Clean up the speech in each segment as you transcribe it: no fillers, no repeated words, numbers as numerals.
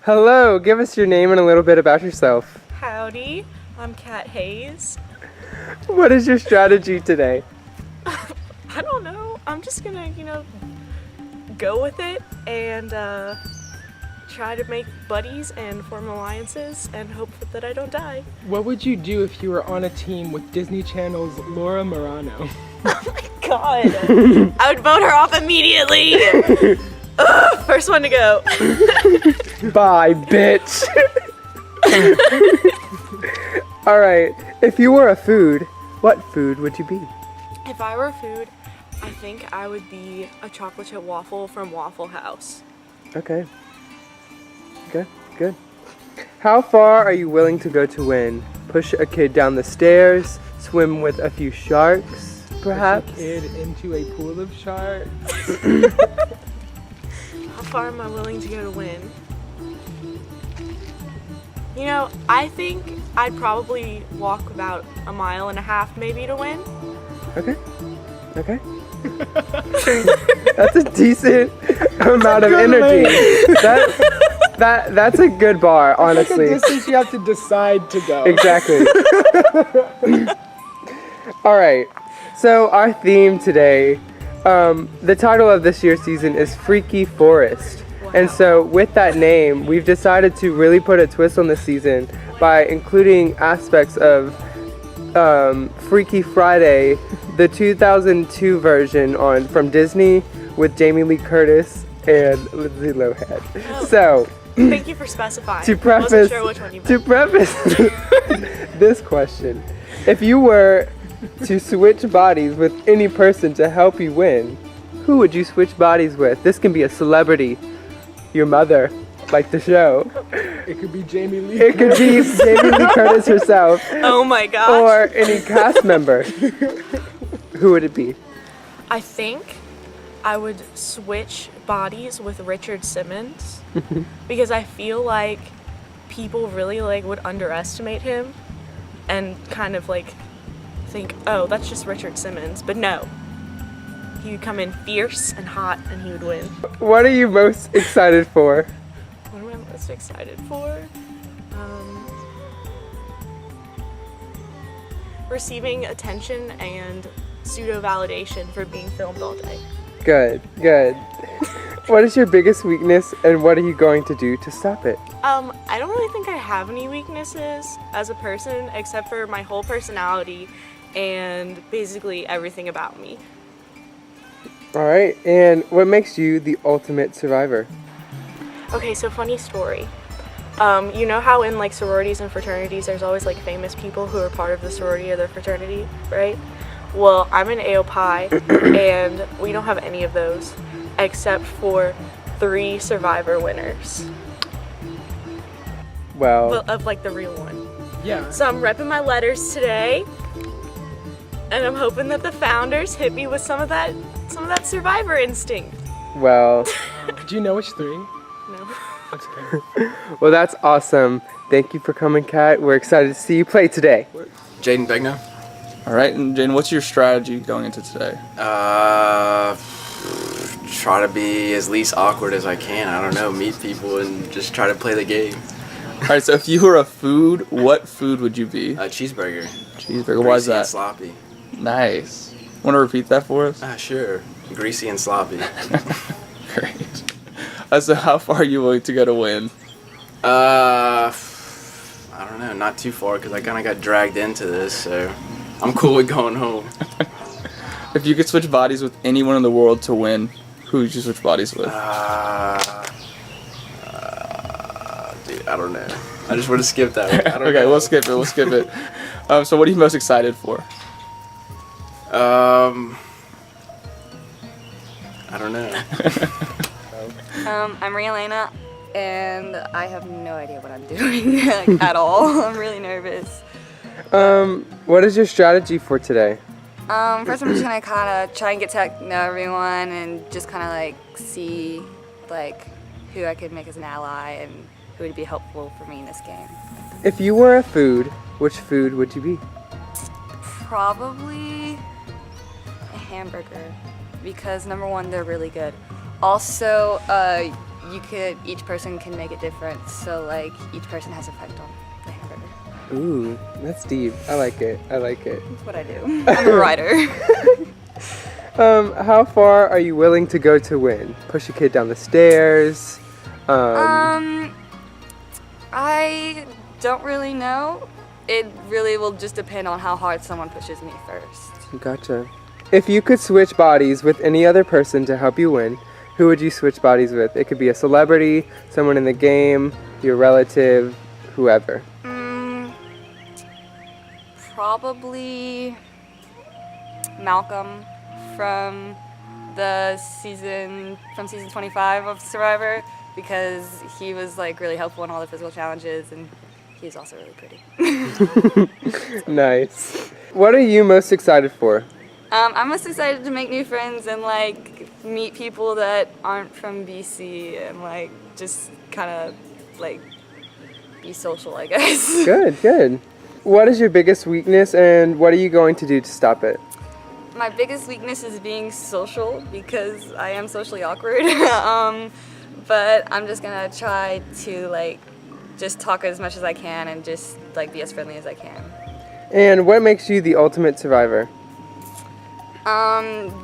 Hello, give us your name and a little bit about yourself. Howdy, I'm Kat Hayes. What is your strategy today? I don't know. I'm just gonna, go with it and try to make buddies and form alliances and hope that I don't die. What would you do if you were on a team with Disney Channel's Laura Marano? Oh my god! I would vote her off immediately! Ugh, first one to go. Bye, bitch. Alright, if you were a food, what food would you be? If I were food, I think I would be a chocolate chip waffle from Waffle House. Okay. Good. How far are you willing to go to win? Push a kid down the stairs, swim with a few sharks, perhaps? Push a kid into a pool of sharks. How far am I willing to go to win? I think I'd probably walk about 1.5 miles maybe to win. Okay. That's a decent amount of energy. That's a good bar, honestly. That's a distance you have to decide to go. Exactly. All right. So our theme today, the title of this year's season is Freaky Forest. Wow. And so with that name, we've decided to really put a twist on the season by including aspects of Freaky Friday, the 2002 version from Disney with Jamie Lee Curtis and Lindsay Lohan. Oh. So, Thank you for specifying. to I wasn't sure which one you meant. preface this question, if you were to switch bodies with any person to help you win, who would you switch bodies with? This can be a celebrity, your mother, like the show. It could be Jamie Lee. It could be Jamie Lee Curtis herself. Oh my gosh. Or any cast member. Who would it be? I think I would switch bodies with Richard Simmons because I feel like people really would underestimate him and kind of think, oh, that's just Richard Simmons. But no, he would come in fierce and hot and he would win. What are you most excited for? What am I most excited for? Receiving attention and pseudo-validation for being filmed all day. Good. What is your biggest weakness and what are you going to do to stop it? I don't really think I have any weaknesses as a person except for my whole personality and basically everything about me. All right, and what makes you the ultimate survivor? Okay, so funny story. You know how in sororities and fraternities there's always famous people who are part of the sorority or the fraternity, right? Well, I'm in AOPI and we don't have any of those except for 3 survivor winners. Well, Of the real one. Yeah. So I'm repping my letters today and I'm hoping that the founders hit me with some of that survivor instinct. well, Do you know which 3? No. That's okay. well, that's awesome. Thank you for coming, Kat. We're excited to see you play today. Jaden Begno. All right, and Jane, what's your strategy going into today? Try to be as least awkward as I can. I don't know, meet people and just try to play the game. All right, so if you were a food, what food would you be? A cheeseburger. Cheeseburger. Why is Greasy and that? sloppy. Nice. Want to repeat that for us? Sure. Greasy and sloppy. Great. So how far are you willing to go to win? I don't know, not too far because I kind of got dragged into this, so I'm cool with going home. If you could switch bodies with anyone in the world to win, who would you switch bodies with? Dude, I don't know. I just want to skip that one. I don't Okay, know. we'll skip it. So what are you most excited for? I don't know. I'm Rielena, and I have no idea what I'm doing at all. I'm really nervous. What is your strategy for today? First, I'm just gonna kind of try and get to know everyone, and just kind of see who I could make as an ally and who would be helpful for me in this game. If you were a food, which food would you be? Probably a hamburger, because number one, they're really good. Also, each person can make it different. So like each person has effect on the hamburger. Ooh, that's deep. I like it. I like it. That's what I do. I'm a writer. How far are you willing to go to win? Push a kid down the stairs? I don't really know. It really will just depend on how hard someone pushes me first. Gotcha. If you could switch bodies with any other person to help you win, who would you switch bodies with? It could be a celebrity, someone in the game, your relative, whoever. Probably Malcolm from season 25 of Survivor, because he was like really helpful in all the physical challenges, and he's also really pretty. Nice. What are you most excited for? I'm most excited to make new friends and like meet people that aren't from BC and like just kind of like be social, I guess. Good, good. What is your biggest weakness and what are you going to do to stop it? My biggest weakness is being social because I am socially awkward. But I'm just gonna try to like just talk as much as I can and just like be as friendly as I can. And what makes you the ultimate survivor?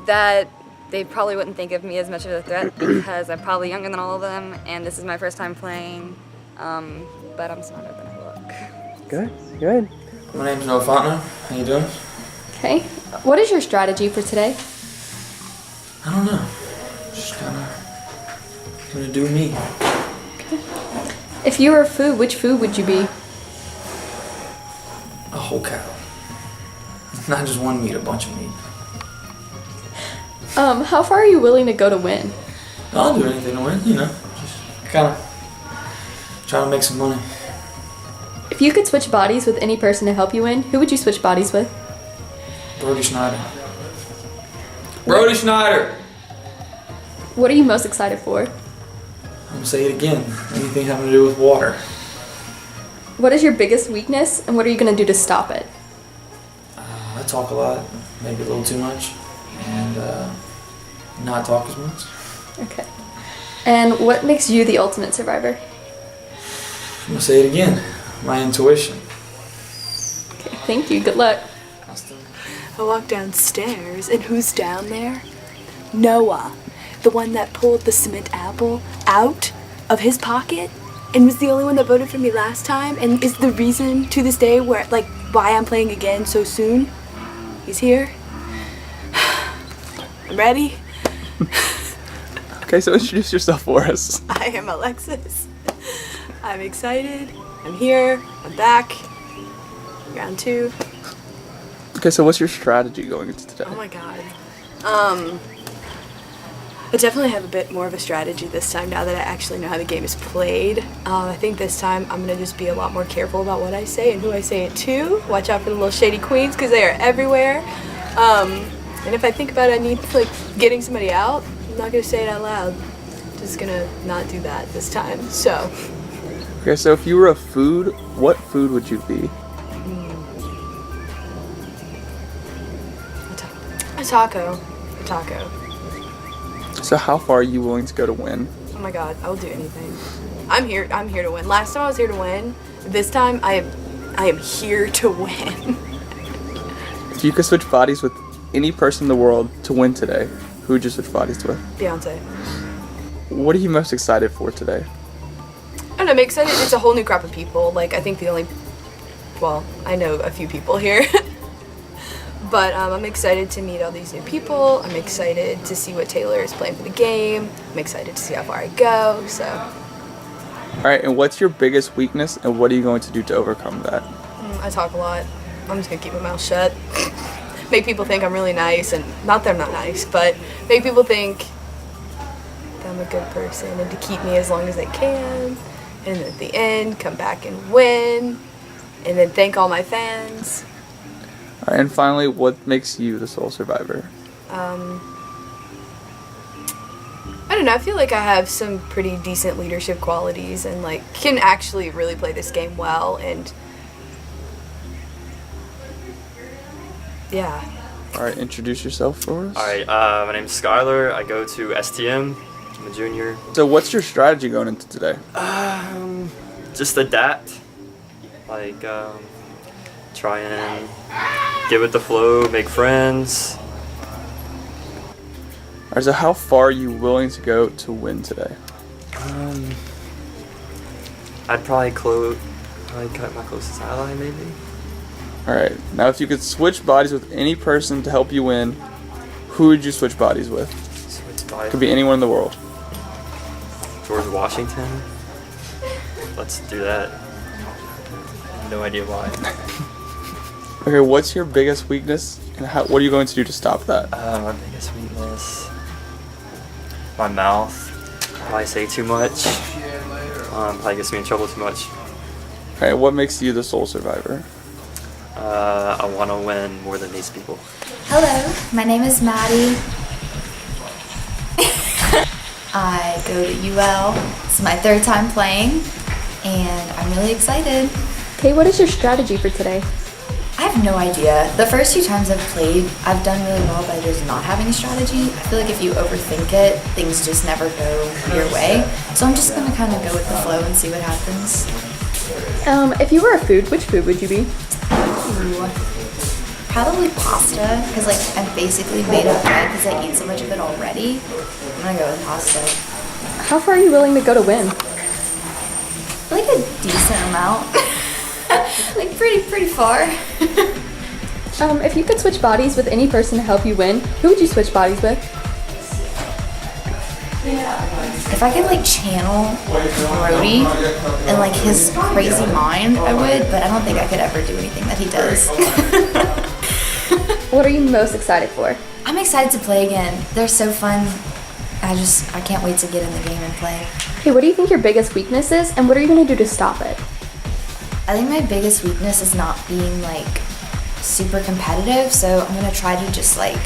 That they probably wouldn't think of me as much of a threat because I'm probably younger than all of them and this is my first time playing. But I'm smarter than I look. Good, good. My name's Noah Fontenot. How you doing? Okay. What is your strategy for today? I don't know. Just kinda gonna do me. If you were a food, which food would you be? A whole cow. Not just one meat, a bunch of meat. How far are you willing to go to win? I'll do anything to win, you know. Just kinda trying to make some money. If you could switch bodies with any person to help you win, who would you switch bodies with? Brody Schneider. Brody Schneider! What are you most excited for? I'm gonna say it again. Anything having to do with water. What is your biggest weakness, and what are you going to do to stop it? I talk a lot, maybe a little too much, and not talk as much. Okay. And what makes you the ultimate survivor? I'm gonna say it again. My intuition. Okay, thank you. Good luck. I walk downstairs, and who's down there? Noah, the one that pulled the cement apple out of his pocket and was the only one that voted for me last time and is the reason to this day why I'm playing again so soon. He's here. I'm ready. Okay, so introduce yourself for us. I am Alexis. I'm excited. I'm here. I'm back. Round 2. Okay, so what's your strategy going into today? Oh my god. I definitely have a bit more of a strategy this time now that I actually know how the game is played. I think this time I'm gonna just be a lot more careful about what I say and who I say it to. Watch out for the little shady queens because they are everywhere. And if I think about it, I need like getting somebody out. I'm not gonna say it out loud. Just gonna not do that this time. So. Okay, so if you were a food, what food would you be? A taco. A taco. So how far are you willing to go to win? Oh my god, I will do anything. I'm here to win. Last time I was here to win. This time I am here to win. If you could switch bodies with any person in the world to win today, who would you switch bodies with? Beyonce. What are you most excited for today? I don't know, I'm excited. It's a whole new crop of people. Like, I think I know a few people here. But I'm excited to meet all these new people. I'm excited to see what Taylor is playing for the game. I'm excited to see how far I go, so. All right, and what's your biggest weakness, and what are you going to do to overcome that? I talk a lot. I'm just gonna keep my mouth shut. Make people think I'm really nice, and not that I'm not nice, but make people think that I'm a good person and to keep me as long as they can. And at the end, come back and win. And then thank all my fans. All right, and finally, what makes you the sole survivor? I don't know, I feel like I have some pretty decent leadership qualities and like can actually really play this game well and yeah. All right, introduce yourself for us. Alright, my name's Skylar. I go to STM. I'm a junior. So what's your strategy going into today? Just adapt. Like, try and get with the flow, make friends. Alright, so how far are you willing to go to win today? I'd probably cut my closest ally, maybe. Alright, now if you could switch bodies with any person to help you win, who would you switch bodies with? Switch bodies. Could be anyone in the world. George Washington. Let's do that. No idea why. Okay, what's your biggest weakness, and what are you going to do to stop that? My biggest weakness. My mouth. Probably say too much. Probably gets me in trouble too much. Alright, what makes you the sole survivor? I want to win more than these people. Hello, my name is Maddie. I go to UL. It's my 3rd time playing, and I'm really excited. Okay, what is your strategy for today? I have no idea. The first few times I've played, I've done really well by just not having a strategy. I feel like if you overthink it, things just never go your way. So I'm just gonna kind of go with the flow and see what happens. If you were a food, which food would you be? Ooh, probably pasta, because like I'm basically made of bread because I eat so much of it already. I'm gonna go with pasta. How far are you willing to go to win? Like a decent amount. Like pretty far. If you could switch bodies with any person to help you win, who would you switch bodies with? If I could like channel Brody and like his crazy mind, I would, but I don't think I could ever do anything that he does. What are you most excited for? I'm excited to play again. They're so fun. I can't wait to get in the game and play. Okay, what do you think your biggest weakness is, and what are you gonna do to stop it? I think my biggest weakness is not being like super competitive, so I'm gonna try to just like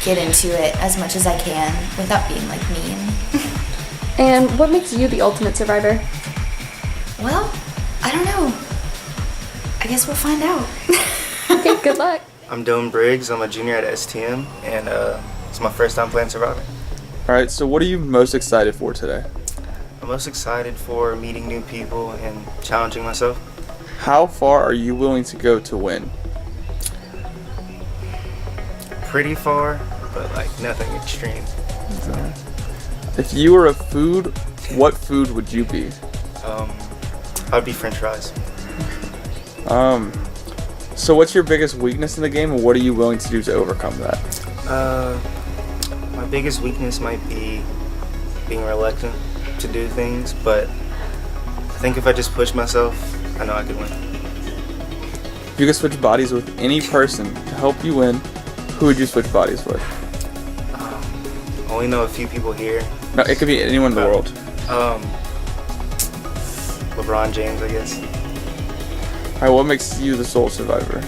get into it as much as I can without being like mean. And what makes you the ultimate survivor? Well, I don't know. I guess we'll find out. Okay, good luck. I'm Dylan Briggs. I'm a junior at STM, and it's my first time playing Survivor. Alright, so what are you most excited for today? I'm most excited for meeting new people and challenging myself. How far are you willing to go to win? Pretty far, but like nothing extreme. If you were a food, what food would you be? I'd be French fries. So what's your biggest weakness in the game, and what are you willing to do to overcome that? My biggest weakness might be being reluctant to do things, but I think if I just push myself, I know I could win. If you could switch bodies with any person to help you win, who would you switch bodies with? I only know a few people here. No, it could be anyone in the world. LeBron James, I guess. Alright, what makes you the sole survivor?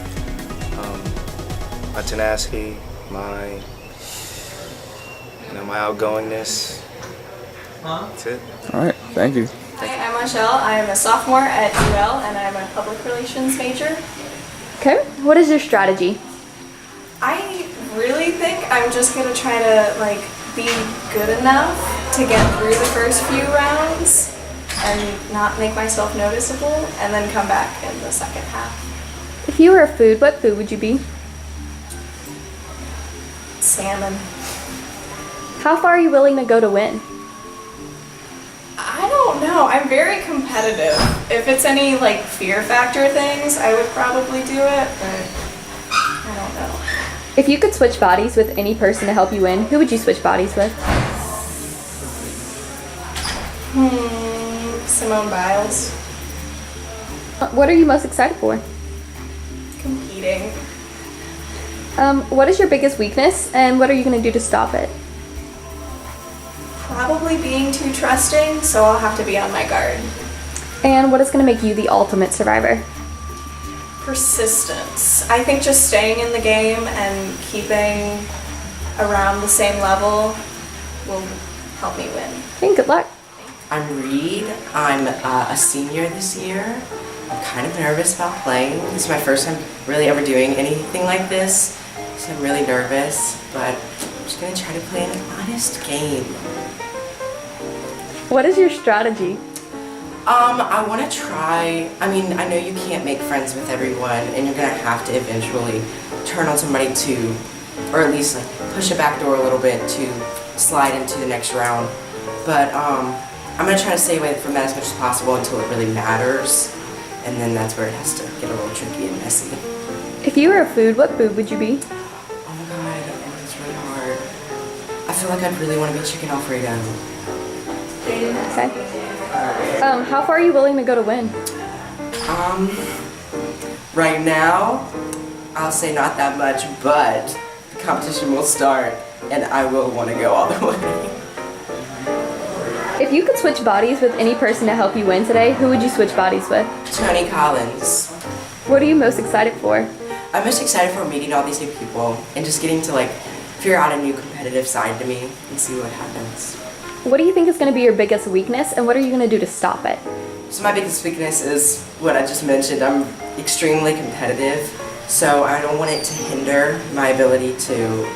My tenacity, my outgoingness. That's it. Alright, thank you. Hi, I'm Michelle. I am a sophomore at UL and I'm a public relations major. Okay, what is your strategy? I really think I'm just gonna try to like be good enough to get through the first few rounds and not make myself noticeable and then come back in the second half. If you were a food, what food would you be? Salmon. How far are you willing to go to win? I don't know. I'm very competitive. If it's any like fear factor things, I would probably do it, but I don't know. If you could switch bodies with any person to help you win, who would you switch bodies with? Simone Biles. What are you most excited for? Competing. What is your biggest weakness, and what are you going to do to stop it? Probably being too trusting, so I'll have to be on my guard. And what is going to make you the ultimate survivor? Persistence. I think just staying in the game and keeping around the same level will help me win. Okay, good luck. I'm Reed. I'm a senior this year. I'm kind of nervous about playing. This is my first time really ever doing anything like this, so I'm really nervous, but I'm just going to try to play an honest game. What is your strategy? I want to try, I mean, I know you can't make friends with everyone and you're going to have to eventually turn on somebody to, or at least like push a back door a little bit to slide into the next round. But I'm going to try to stay away from that as much as possible until it really matters. And then that's where it has to get a little tricky and messy. If you were a food, what food would you be? Oh my god, it's really hard. I feel like I'd really want to be chicken Alfredo. Okay. How far are you willing to go to win? Right now, I'll say not that much, but the competition will start and I will want to go all the way. If you could switch bodies with any person to help you win today, who would you switch bodies with? Tony Collins. What are you most excited for? I'm most excited for meeting all these new people and just getting to like figure out a new competitive side to me and see what happens. What do you think is going to be your biggest weakness, and what are you going to do to stop it? So my biggest weakness is what I just mentioned. I'm extremely competitive, so I don't want it to hinder my ability to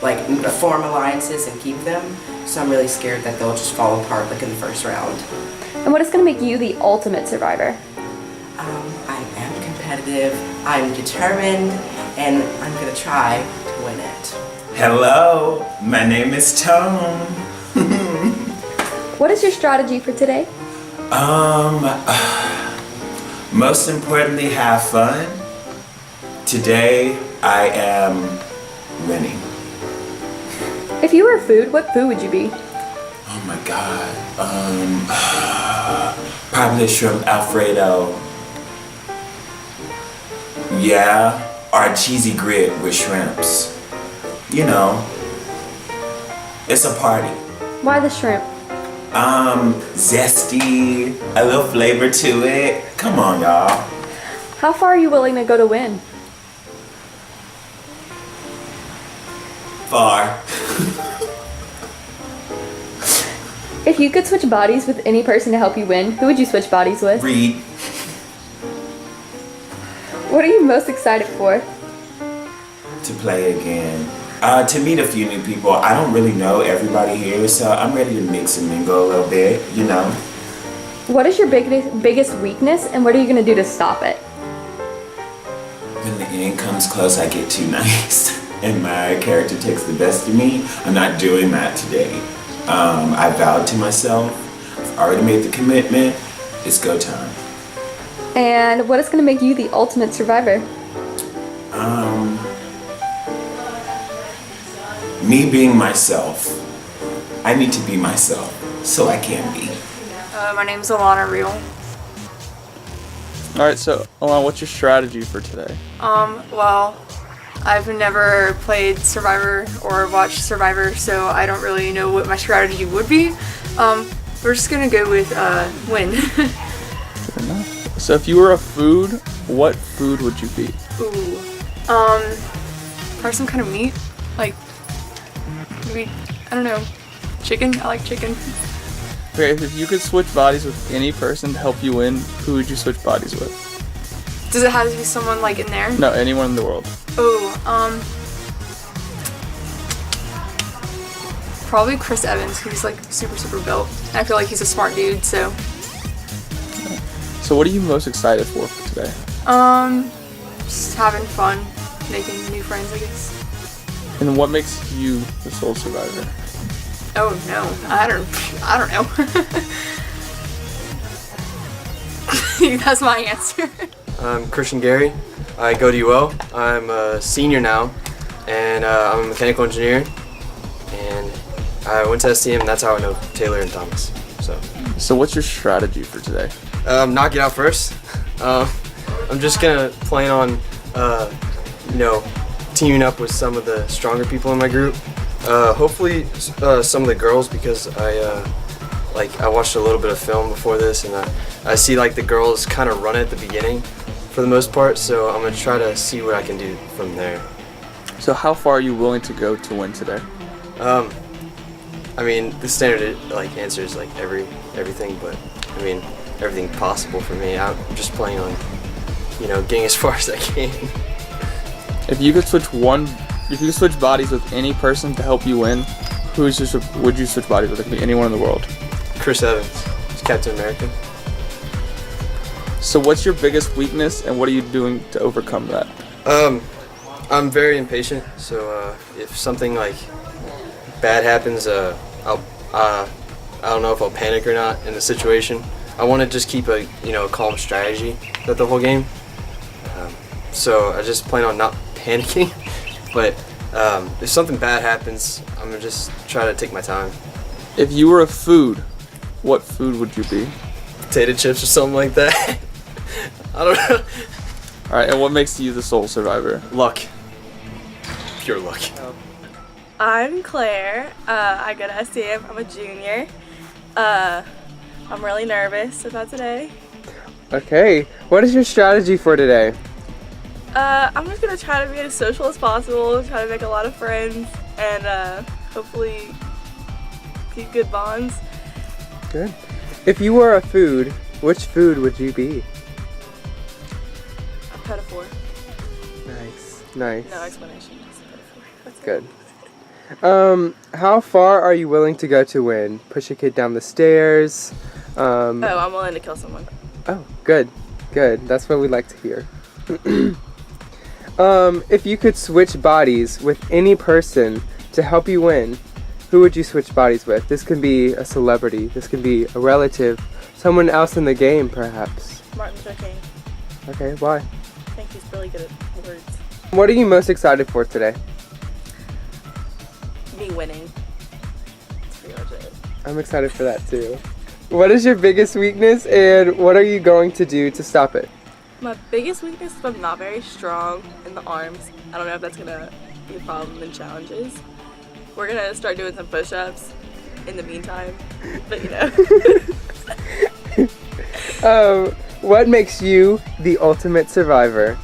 like form alliances and keep them. So I'm really scared that they'll just fall apart like in the first round. And what is going to make you the ultimate survivor? I am competitive, I'm determined, and I'm going to try to win it. Hello, my name is Tom. What is your strategy for today? Most importantly, have fun. Today, I am winning. If you were a food, what food would you be? Oh my god. Probably shrimp Alfredo. Yeah, or cheesy grit with shrimps. You know, it's a party. Why the shrimp? Zesty, a little flavor to it. Come on, y'all. How far are you willing to go to win? Far. If you could switch bodies with any person to help you win, who would you switch bodies with? Reed. What are you most excited for? To play again. To meet a few new people. I don't really know everybody here, so I'm ready to mix and mingle a little bit, you know. What is your biggest weakness, and what are you going to do to stop it? When the end comes close, I get too nice, and my character takes the best of me. I'm not doing that today. I vowed to myself. I've already made the commitment. It's go time. And what is going to make you the ultimate survivor? Me being myself. I need to be myself, so I can be. My name's Alana Real. Alright, so Alana, what's your strategy for today? Well, I've never played Survivor or watched Survivor, so I don't really know what my strategy would be. We're just gonna go with win. Fair enough. So if you were a food, what food would you be? Ooh. Probably some kind of meat. Like, maybe, I don't know, chicken? I like chicken. Okay, if you could switch bodies with any person to help you win, who would you switch bodies with? Does it have to be someone like in there? No, anyone in the world. Oh, probably Chris Evans. He's like super built. I feel like he's a smart dude, so. So what are you most excited for today? Just having fun, making new friends, I guess. And what makes you the sole survivor? Oh no, I don't know. That's my answer. I'm Christian Gary. I go to UL. I'm a senior now, and I'm a mechanical engineer. And I went to STM, and that's how I know Taylor and Thomas. So what's your strategy for today? Knock it out first. I'm just gonna plan on, teaming up with some of the stronger people in my group. Hopefully some of the girls, because I watched a little bit of film before this, and I see like the girls kind of run it at the beginning for the most part, so I'm gonna try to see what I can do from there. So how far are you willing to go to win today? I mean, the standard answer is like everything, but I mean everything possible for me. I'm just planning on, getting as far as I can. If you could switch bodies with any person to help you win, would you switch bodies with? It could be anyone in the world. Chris Evans. He's Captain America. So what's your biggest weakness, and what are you doing to overcome that? I'm very impatient, so if something like bad happens, I don't know if I'll panic or not in the situation. I want to just keep a calm strategy throughout the whole game. So I just plan on not panicking, but if something bad happens, I'm gonna just try to take my time. If you were a food, what food would you be? Potato chips or something like that. I don't know. All right, and what makes you the sole survivor? Luck. Pure luck. I'm Claire. I go to SCM. I'm a junior. I'm really nervous about today. Okay, what is your strategy for today? I'm just gonna try to be as social as possible, try to make a lot of friends, and hopefully keep good bonds. Good. If you were a food, which food would you be? A pedophore. Nice, nice. No explanation, just a pedophore. That's Good. How far are you willing to go to win? Push a kid down the stairs? I'm willing to kill someone. Oh, good, good. That's what we like to hear. If you could switch bodies with any person to help you win, who would you switch bodies with? This can be a celebrity, this can be a relative, someone else in the game perhaps. Martin Luther King. Okay, why? I think he's really good at words. What are you most excited for today? Me winning. That's pretty much it. I'm excited for that too. What is your biggest weakness and what are you going to do to stop it? My biggest weakness is I'm not very strong in the arms. I don't know if that's gonna be a problem in challenges. We're gonna start doing some push-ups in the meantime, but what makes you the ultimate survivor?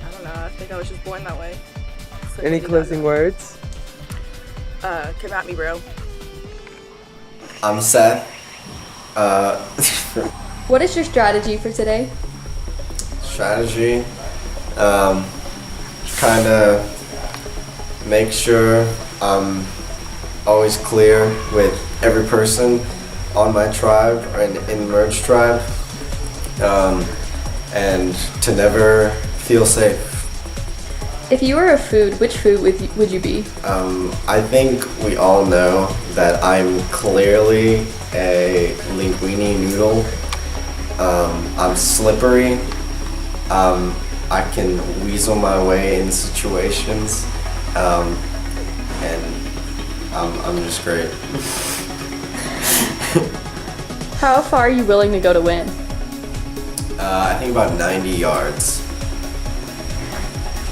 I don't know, I think I was just born that way. So Any closing words? Come at me, bro. I'm Seth. What is your strategy for today? Strategy, kind of make sure I'm always clear with every person on my tribe or in the merge tribe, and to never feel safe. If you were a food, which food would you be? I think we all know that I'm clearly a linguine noodle. I'm slippery. I can weasel my way in situations, and I'm just great. How far are you willing to go to win? I think about 90 yards.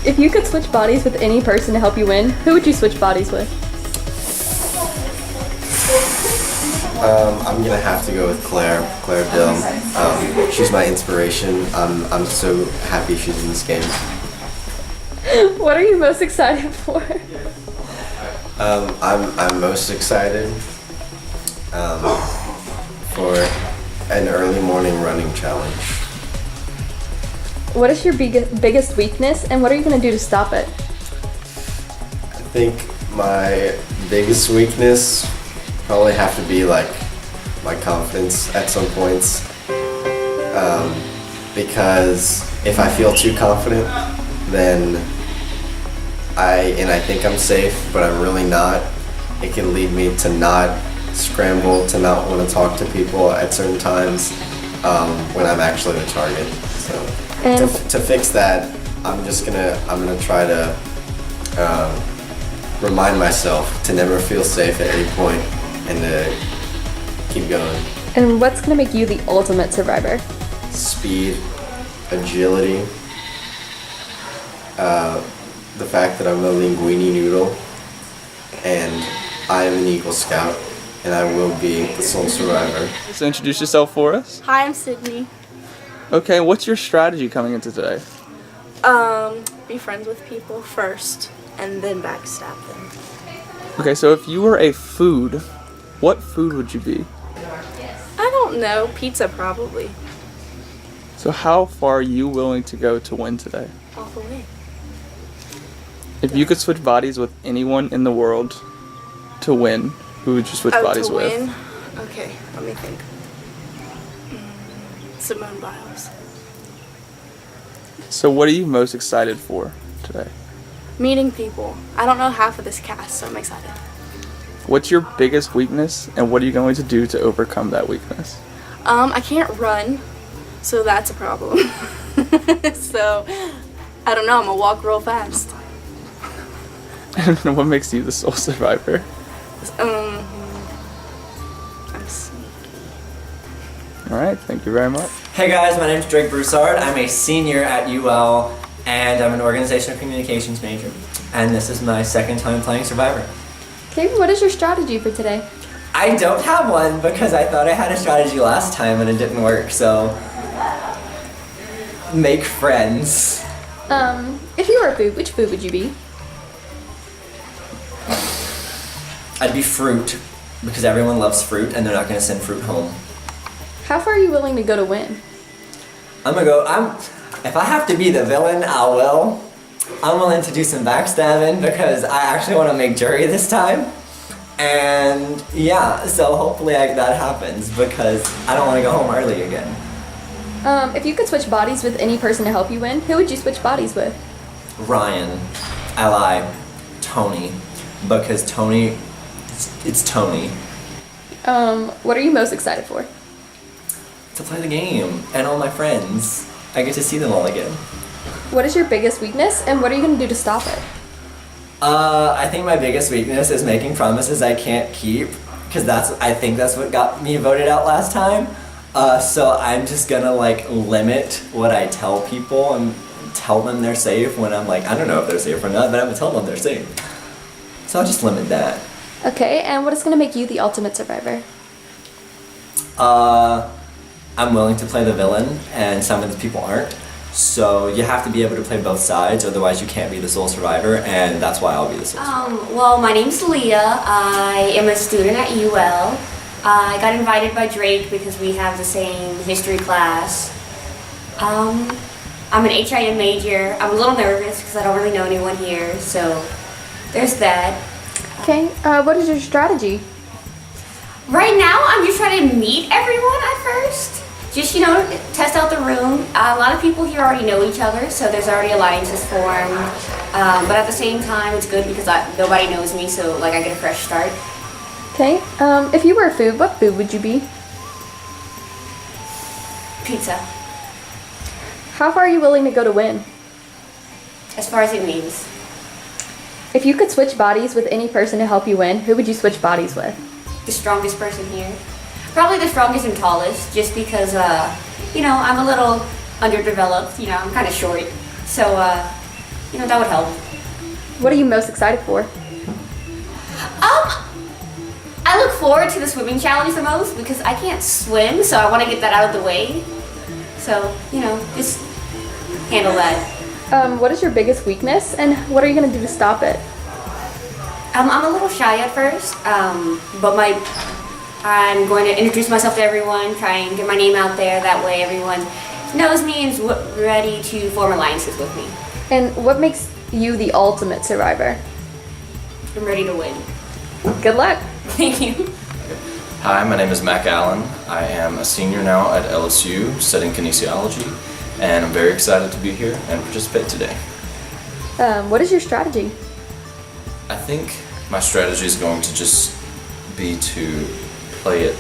If you could switch bodies with any person to help you win, who would you switch bodies with? I'm gonna have to go with Claire Dill. She's my inspiration. I'm so happy she's in this game. What are you most excited for? I'm most excited for an early morning running challenge. What is your biggest weakness, and what are you going to do to stop it? I think my biggest weakness probably have to be like my confidence at some points, because if I feel too confident, then I think I'm safe, but I'm really not. It can lead me to not scramble, to not want to talk to people at certain times when I'm actually the target. So to fix that, I'm gonna try to remind myself to never feel safe at any point and to keep going. And what's going to make you the ultimate survivor? Speed, agility, the fact that I'm a linguine noodle, and I am an Eagle Scout, and I will be the sole survivor. So introduce yourself for us. Hi, I'm Sydney. Okay, what's your strategy coming into today? Be friends with people first, and then backstab them. Okay, so if you were a food, what food would you be? I don't know. Pizza, probably. So how far are you willing to go to win today? All the way. If you could switch bodies with anyone in the world to win, who would you switch bodies to with? win? Okay, let me think. Simone Biles. So what are you most excited for today? Meeting people. I don't know half of this cast, so I'm excited. What's your biggest weakness, and what are you going to do to overcome that weakness? I can't run, so that's a problem. So, I don't know, I'm gonna walk real fast. And what makes you the sole survivor? I'm sneaky. All right, thank you very much. Hey guys, my name is Drake Broussard. I'm a senior at UL, and I'm an organizational communications major. And this is my second time playing Survivor. Okay, what is your strategy for today? I don't have one because I thought I had a strategy last time and it didn't work, so make friends. If you were a food, which food would you be? I'd be fruit because everyone loves fruit and they're not going to send fruit home. How far are you willing to go to win? If I have to be the villain, I will. I'm willing to do some backstabbing because I actually want to make jury this time. And yeah, so hopefully that happens because I don't want to go home early again. If you could switch bodies with any person to help you win, who would you switch bodies with? Ryan, I lied, Tony, because Tony, it's Tony. What are you most excited for? To play the game and all my friends. I get to see them all again. What is your biggest weakness, and what are you going to do to stop it? I think my biggest weakness is making promises I can't keep, because I think that's what got me voted out last time. So I'm just gonna limit what I tell people and tell them they're safe when I'm I don't know if they're safe or not, but I'm gonna tell them they're safe. So I'll just limit that. Okay, and what is going to make you the ultimate survivor? I'm willing to play the villain, and some of the people aren't. So you have to be able to play both sides, otherwise you can't be the sole survivor, and that's why I'll be the sole survivor. Well, my name's Leah. I am a student at UL. I got invited by Drake because we have the same history class. I'm an HIM major. I'm a little nervous because I don't really know anyone here, so there's that. Okay, what is your strategy? Right now, I'm just trying to meet everyone at first. Just, test out the room. A lot of people here already know each other, so there's already alliances formed. But at the same time, it's good because nobody knows me, so I get a fresh start. Okay, if you were a food, what food would you be? Pizza. How far are you willing to go to win? As far as it means. If you could switch bodies with any person to help you win, who would you switch bodies with? The strongest person here. Probably the strongest and tallest, just because, I'm a little underdeveloped, I'm kind of short. So, that would help. What are you most excited for? I look forward to the swimming challenge the most because I can't swim, so I want to get that out of the way. So, just handle that. What is your biggest weakness, and what are you going to do to stop it? I'm a little shy at first, but I'm going to introduce myself to everyone, try and get my name out there. That way everyone knows me and is ready to form alliances with me. And what makes you the ultimate survivor? I'm ready to win. Good luck. Thank you. Hi, my name is Mac Allen. I am a senior now at LSU studying kinesiology, and I'm very excited to be here and participate today. What is your strategy? I think my strategy is going to just be to play it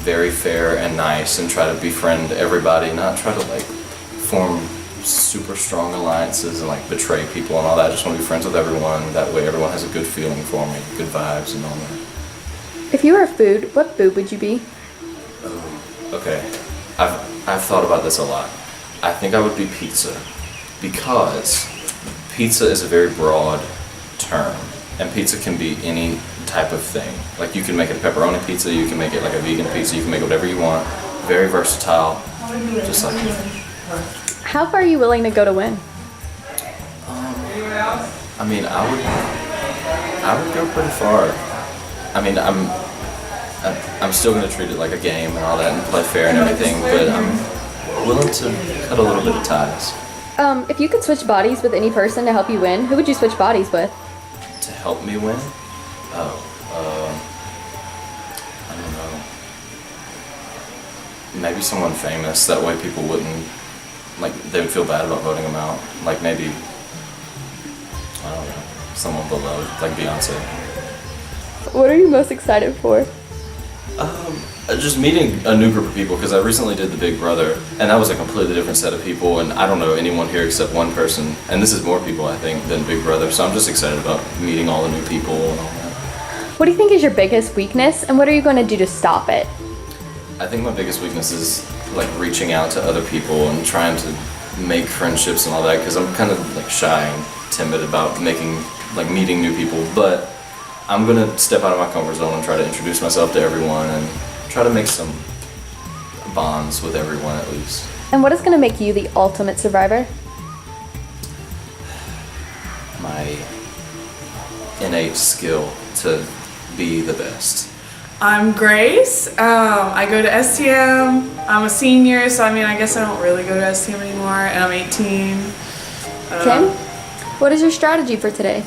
very fair and nice and try to befriend everybody, not try to form super strong alliances and betray people and all that. I just want to be friends with everyone. That way everyone has a good feeling for me, good vibes and all that. If you were a food, what food would you be? Okay, I've thought about this a lot. I think I would be pizza because pizza is a very broad term, and pizza can be any type of thing. You can make it a pepperoni pizza, you can make it a vegan pizza, you can make it whatever you want. Very versatile, just like you. How far are you willing to go to win? I would go pretty far. I'm still going to treat it like a game and all that and play fair and everything, but I'm willing to cut a little bit of ties. If you could switch bodies with any person to help you win, who would you switch bodies with? To help me win? maybe someone famous. That way people wouldn't, like, they would feel bad about voting them out. Like maybe, I don't know, someone beloved, like Beyonce. What are you most excited for? Just meeting a new group of people, because I recently did the Big Brother, and that was a completely different set of people, and I don't know anyone here except one person, and this is more people, I think, than Big Brother, so I'm just excited about meeting all the new people and all that. What do you think is your biggest weakness, and what are you going to do to stop it? I think my biggest weakness is like reaching out to other people and trying to make friendships and all that, because I'm kind of like shy and timid about meeting new people, but I'm gonna step out of my comfort zone and try to introduce myself to everyone and try to make some bonds with everyone at least. And what is going to make you the ultimate survivor? My innate skill to be the best. I'm Grace. I go to STM. I'm a senior, so I guess I don't really go to STM anymore, and I'm 18. Okay. What is your strategy for today?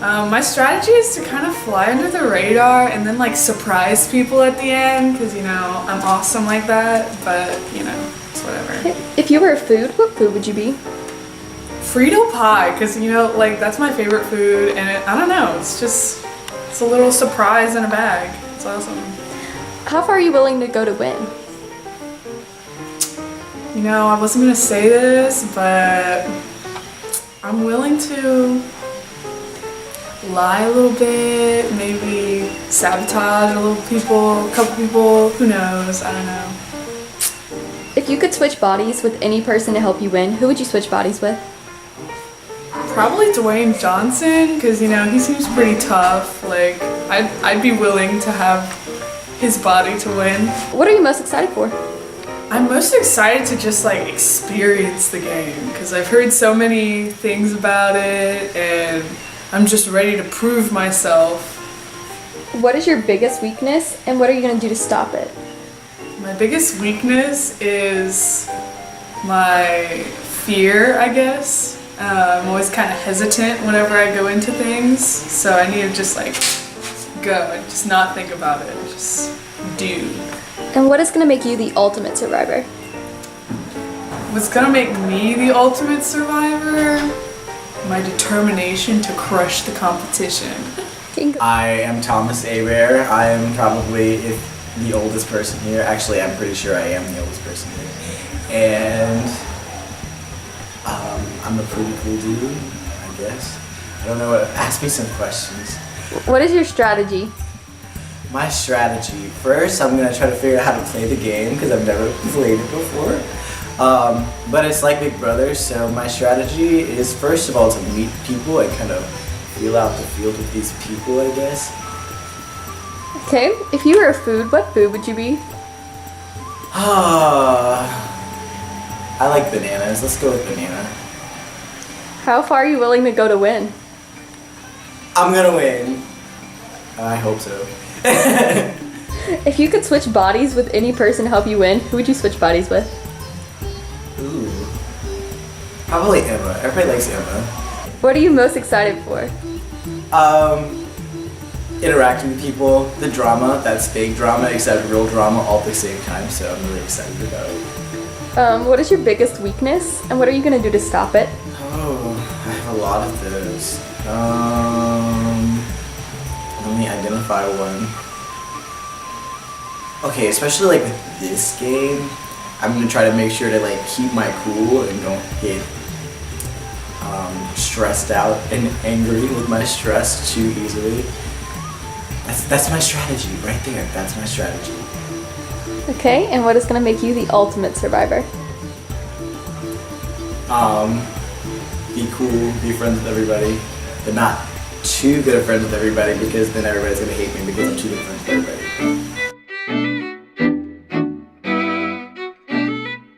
My strategy is to kind of fly under the radar and then like surprise people at the end, because I'm awesome like that, but it's whatever. If you were a food, what food would you be? Frito pie, because that's my favorite food, and I don't know, it's a little surprise in a bag. It's awesome. How far are you willing to go to win? I wasn't gonna say this, but I'm willing to lie a little bit, maybe sabotage a couple people, who knows, I don't know. If you could switch bodies with any person to help you win, who would you switch bodies with? Probably Dwayne Johnson, because he seems pretty tough. Like I'd be willing to have his body to win. What are you most excited for? I'm most excited to just experience the game, because I've heard so many things about it, and I'm just ready to prove myself. What is your biggest weakness, and what are you going to do to stop it? My biggest weakness is my fear, I guess. I'm always kind of hesitant whenever I go into things, so I need to just go and just not think about it, just do. And what is going to make you the ultimate survivor? What's going to make me the ultimate survivor? My determination to crush the competition. I am Thomas Abear. I am probably the oldest person here. Actually, I'm pretty sure I am the oldest person here. And I'm a pretty cool dude, I guess. I don't know ask me some questions. What is your strategy? My strategy. First, I'm gonna try to figure out how to play the game, because I've never played it before. But it's like Big Brother, so my strategy is first of all to meet people and kind of feel out the field with these people, I guess. Okay, if you were a food, what food would you be? I like bananas. Let's go with banana. How far are you willing to go to win? I'm gonna win. I hope so. If you could switch bodies with any person to help you win, who would you switch bodies with? Ooh. Probably Emma. Everybody likes Emma. What are you most excited for? Interacting with people, the drama, that's fake drama, except real drama all at the same time, so I'm really excited about it. What is your biggest weakness, and what are you going to do to stop it? Oh, I have a lot of those. Let me identify one. Okay, especially with this game, I'm gonna try to make sure to keep my cool and don't get stressed out and angry with my stress too easily. That's my strategy right there. That's my strategy. Okay, and what is going to make you the ultimate survivor? Be cool, be friends with everybody, but not too good of friends with everybody, because then everybody's gonna hate me because I'm too good friends with everybody.